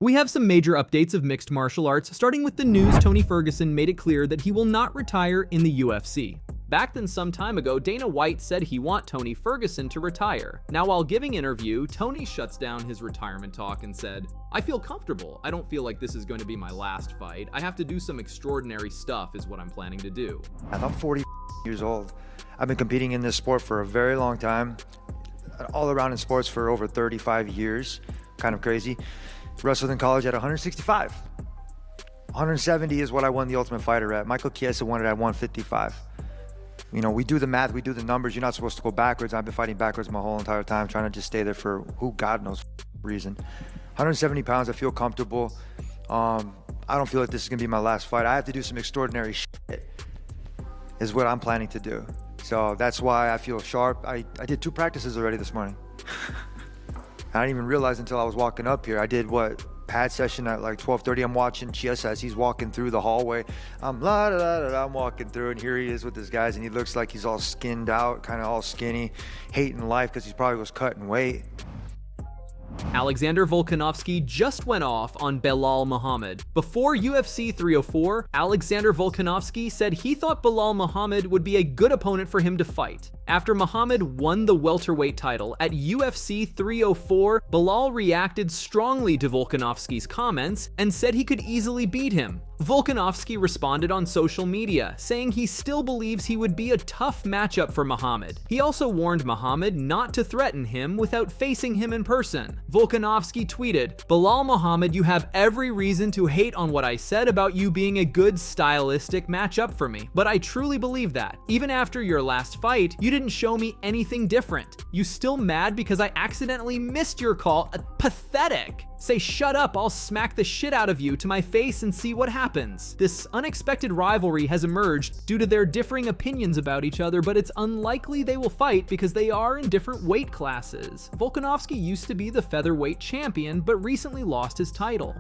We have some major updates of mixed martial arts, starting with the news Tony Ferguson made it clear that he will not retire in the UFC. Back then some time ago, Dana White said he want Tony Ferguson to retire. Now while giving interview, Tony shuts down his retirement talk and said, "I feel comfortable. I don't feel like this is going to be my last fight. I have to do some extraordinary stuff is what I'm planning to do." I'm 40 years old. I've been competing in this sport for a very long time. All around in sports for over 35 years. Kind of crazy. Wrestled in college at 165. 170 is what I won the Ultimate Fighter at. Michael Chiesa won it at 155. You know, we do the math, we do the numbers. You're not supposed to go backwards. I've been fighting backwards my whole entire time, trying to just stay there for who God knows reason. 170 pounds, I feel comfortable. I don't feel like this is gonna be my last fight. I have to do some extraordinary shit, is what I'm planning to do. So that's why I feel sharp. I did 2 practices already this morning. I didn't even realize until I was walking up here. I did pad session at like 12:30. I'm watching Chiesa as he's walking through the hallway. I'm walking through, and here he is with his guys, and he looks like he's all skinned out, kind of all skinny, hating life because he probably was cutting weight. Alexander Volkanovski just went off on Belal Muhammad. Before UFC 304, Alexander Volkanovski said he thought Belal Muhammad would be a good opponent for him to fight. After Muhammad won the welterweight title at UFC 304, Belal reacted strongly to Volkanovski's comments and said he could easily beat him. Volkanovski responded on social media, saying he still believes he would be a tough matchup for Muhammad. He also warned Muhammad not to threaten him without facing him in person. Volkanovski tweeted, "Belal Muhammad, you have every reason to hate on what I said about you being a good stylistic matchup for me, but I truly believe that. Even after your last fight, you didn't show me anything different. You still mad because I accidentally missed your call? Pathetic. Say shut up, I'll smack the shit out of you to my face and see what happens." This unexpected rivalry has emerged due to their differing opinions about each other, but it's unlikely they will fight because they are in different weight classes. Volkanovski used to be the featherweight champion, but recently lost his title.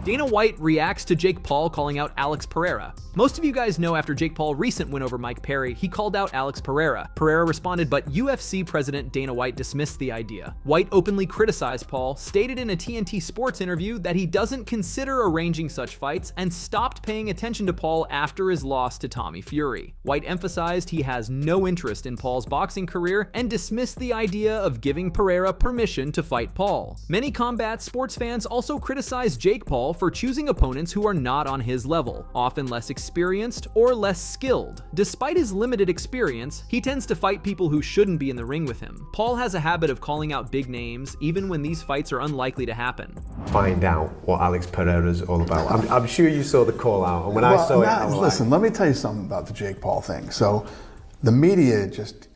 Dana White reacts to Jake Paul calling out Alex Pereira. Most of you guys know after Jake Paul's recent win over Mike Perry, he called out Alex Pereira. Pereira responded, but UFC president Dana White dismissed the idea. White openly criticized Paul, stated in a TNT Sports interview that he doesn't consider arranging such fights, and stopped paying attention to Paul after his loss to Tommy Fury. White emphasized he has no interest in Paul's boxing career and dismissed the idea of giving Pereira permission to fight Paul. Many combat sports fans also criticized Jake Paul for choosing opponents who are not on his level, often less experienced or less skilled. Despite his limited experience, he tends to fight people who shouldn't be in the ring with him. Paul has a habit of calling out big names, even when these fights are unlikely to happen. Find out what Alex Pereira is all about. I'm sure you saw the call out, and when I saw it, I was listen, let me tell you something about the Jake Paul thing. So, the media just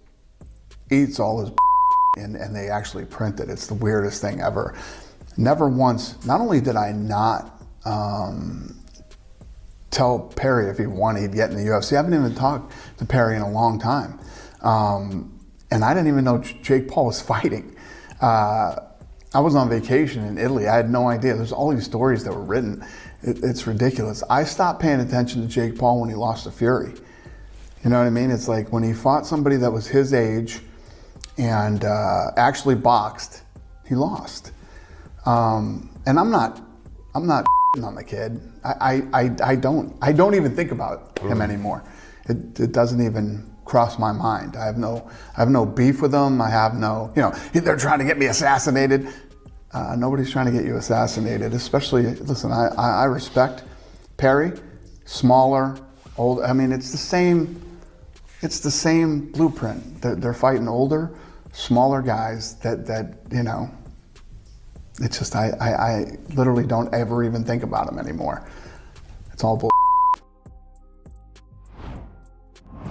eats all his and they actually print it. It's the weirdest thing ever. Never once, not only did I not tell Perry if he wanted, he'd get in the UFC. I haven't even talked to Perry in a long time. And I didn't even know Jake Paul was fighting. I was on vacation in Italy. I had no idea. There's all these stories that were written. It's ridiculous. I stopped paying attention to Jake Paul when he lost to Fury. You know what I mean? It's like when he fought somebody that was his age and actually boxed, he lost. And I'm not on the kid. I don't even think about him anymore. It doesn't even cross my mind. I have no beef with him. I have no, they're trying to get me assassinated. Nobody's trying to get you assassinated, especially, listen, I respect Perry, smaller, old. I mean, it's the same blueprint. They're fighting older, smaller guys that it's just, I literally don't ever even think about them anymore. It's all bull.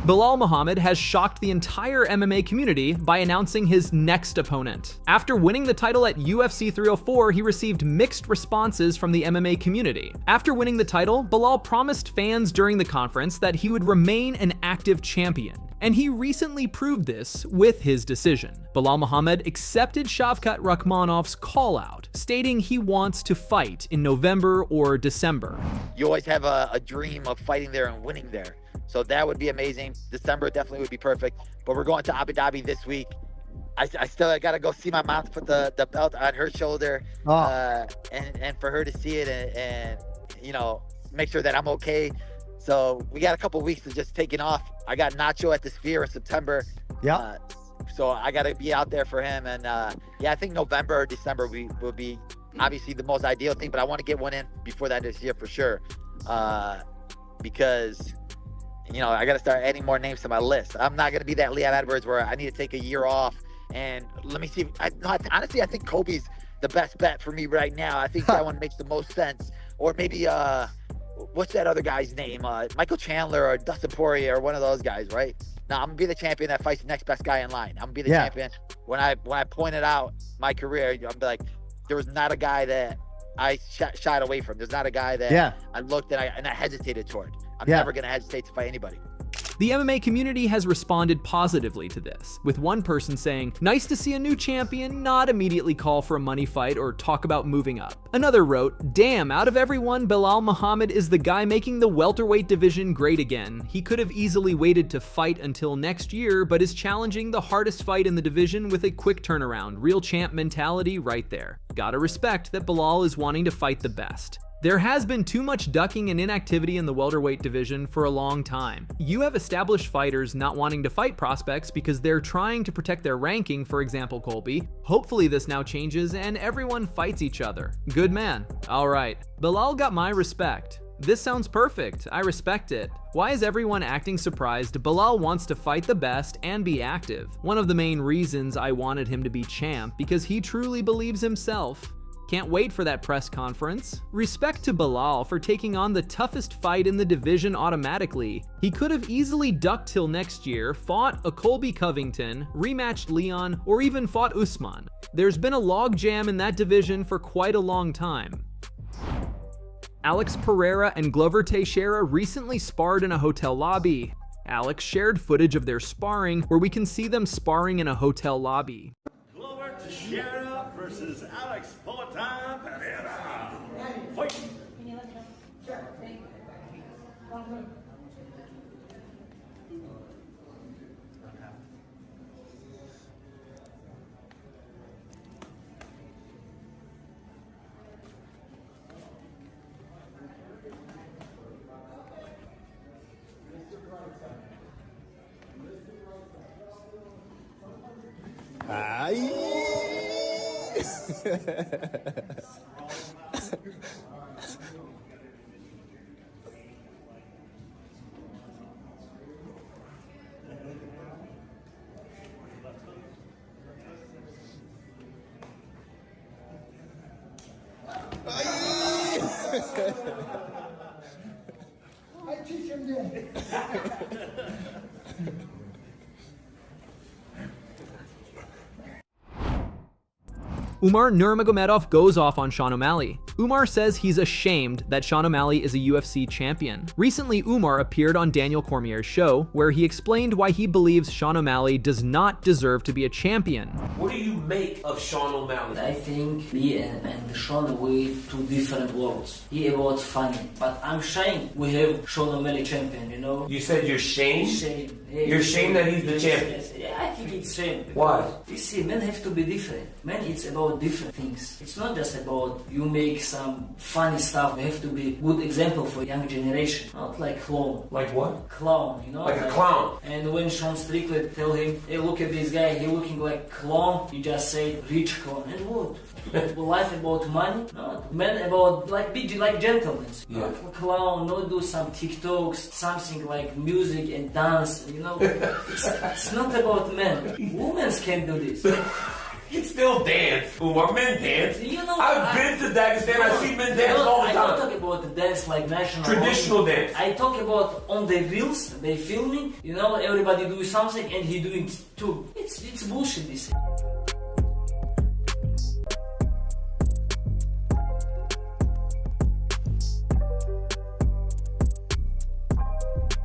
Belal Muhammad has shocked the entire MMA community by announcing his next opponent. After winning the title at UFC 304, he received mixed responses from the MMA community. After winning the title, Belal promised fans during the conference that he would remain an active champion. And he recently proved this with his decision. Belal Muhammad accepted Shavkat Rakhmonov's call-out, stating he wants to fight in November or December. You always have a dream of fighting there and winning there. So that would be amazing. December definitely would be perfect. But we're going to Abu Dhabi this week. I still got to go see my mom to put the belt on her shoulder, and for her to see it and you know, make sure that I'm okay. So we got a couple weeks of just taking off. I got Nacho at the Sphere in September. Yeah. So I got to be out there for him. And yeah, I think November or December will be obviously the most ideal thing, but I want to get one in before that this year for sure. Because, you know, I got to start adding more names to my list. I'm not going to be that Leon Edwards where I need to take a year off. And let me see. Honestly, I think Kobe's the best bet for me right now. I think that one makes the most sense. Or maybe, what's that other guy's name? Michael Chandler or Dustin Poirier or one of those guys, right? No, I'm gonna be the champion that fights the next best guy in line. I'm gonna be the champion. When I pointed out my career, I'm like, there was not a guy that I shied away from. There's not a guy that I looked and I hesitated toward. I'm never gonna hesitate to fight anybody. The MMA community has responded positively to this, with one person saying, "Nice to see a new champion not immediately call for a money fight or talk about moving up." Another wrote, "Damn, out of everyone, Belal Muhammad is the guy making the welterweight division great again. He could have easily waited to fight until next year, but is challenging the hardest fight in the division with a quick turnaround. Real champ mentality right there. Gotta respect that Belal is wanting to fight the best." There has been too much ducking and inactivity in the welterweight division for a long time. You have established fighters not wanting to fight prospects because they're trying to protect their ranking, for example Colby. Hopefully this now changes and everyone fights each other. Good man. Alright, Belal got my respect. This sounds perfect. I respect it. Why is everyone acting surprised? Belal wants to fight the best and be active. One of the main reasons I wanted him to be champ, because he truly believes himself. Can't wait for that press conference. Respect to Belal for taking on the toughest fight in the division automatically. He could have easily ducked till next year, fought a Colby Covington, rematched Leon, or even fought Usman. There's been a logjam in that division for quite a long time. Alex Pereira and Glover Teixeira recently sparred in a hotel lobby. Alex shared footage of their sparring where we can see them sparring in a hotel lobby. Glover Teixeira versus Alex Pereira. Fight! I teach him that. Umar Nurmagomedov goes off on Sean O'Malley. Umar says he's ashamed that Sean O'Malley is a UFC champion. Recently, Umar appeared on Daniel Cormier's show, where he explained why he believes Sean O'Malley does not deserve to be a champion. What do you make of Sean O'Malley? I think he and Sean were two different worlds. He about funny, but I'm ashamed we have Sean O'Malley champion, you know? You said you're shamed? Shame. Yeah, You're ashamed that he's the champion? Yes, yeah, I think it's shame. Why? You see, men have to be different. Men, it's about different things. It's not just about you make some funny stuff. You have to be good example for young generation. Not like clown. Like what? Clown, you know? Like a clown. And when Sean Strickland tell him, hey, look at this guy, he looking like clown, you just say rich clown. And what? Life about money? No. Men about like be like gentlemen. Yeah. Not clown, not do some TikToks, something like music and dance, you know? It's not about men. Women can do this. You still dance. Umar, men dance. You know, I've been to Dagestan, I see men dance all the I time. don't talk about the dance like national. Traditional dance. I talk about on the reels, they filming, you know, everybody do something and he doing too. It's bullshit this.